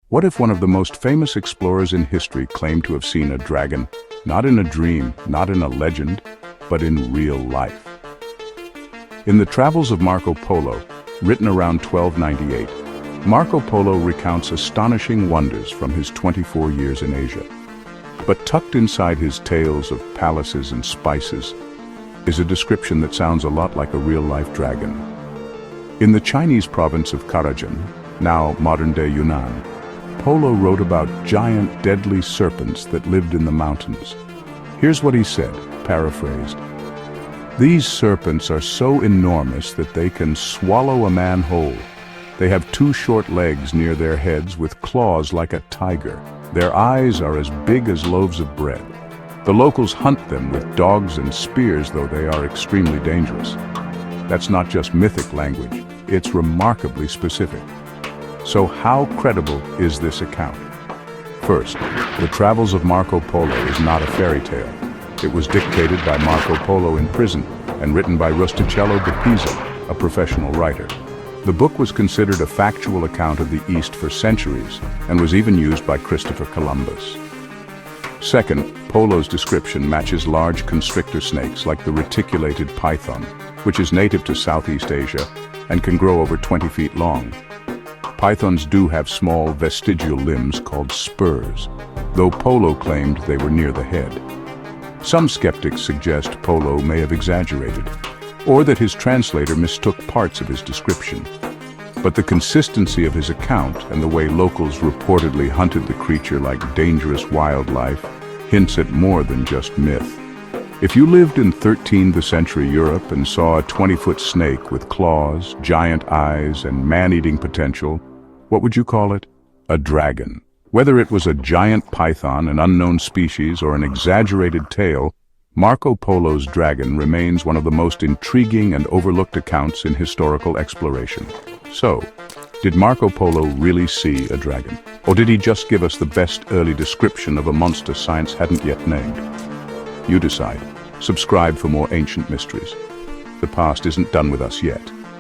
What if one of the most famous explorers in history claimed to have seen a dragon, not in a dream, not in a legend, but in real life? In the Travels of Marco Polo, written around 1298, Marco Polo recounts astonishing wonders from his 24 years in Asia. But tucked inside his tales of palaces and spices is a description that sounds a lot like a real-life dragon. In the Chinese province of Karajan, now modern-day Yunnan, Polo wrote about giant, deadly serpents that lived in the mountains. Here's what he said, paraphrased. "These serpents are so enormous that they can swallow a man whole. They have 2 short legs near their heads with claws like a tiger. Their eyes are as big as loaves of bread. The locals hunt them with dogs and spears, though they are extremely dangerous." That's not just mythic language, it's remarkably specific. So how credible is this account? First, the Travels of Marco Polo is not a fairy tale. It was dictated by Marco Polo in prison and written by Reticulated de Pisa, a professional writer. The book was considered a factual account of the East for centuries and was even used by Christopher Columbus. Second, Polo's description matches large constrictor snakes like the reticulated python, which is native to Southeast Asia and can grow over 20 feet long. Pythons do have small vestigial limbs called spurs, though Polo claimed they were near the head. Some skeptics suggest Polo may have exaggerated, or that his translator mistook parts of his description. But the consistency of his account and the way locals reportedly hunted the creature like dangerous wildlife hints at more than just myth. If you lived in 13th century Europe and saw a 20-foot snake with claws, giant eyes, and man-eating potential, what would you call it? A dragon. Whether it was a giant python, an unknown species, or an exaggerated tale, Marco Polo's dragon remains one of the most intriguing and overlooked accounts in historical exploration. So, did Marco Polo really see a dragon? Or did he just give us the best early description of a monster science hadn't yet named? You decide. Subscribe for more ancient mysteries. The past isn't done with us yet.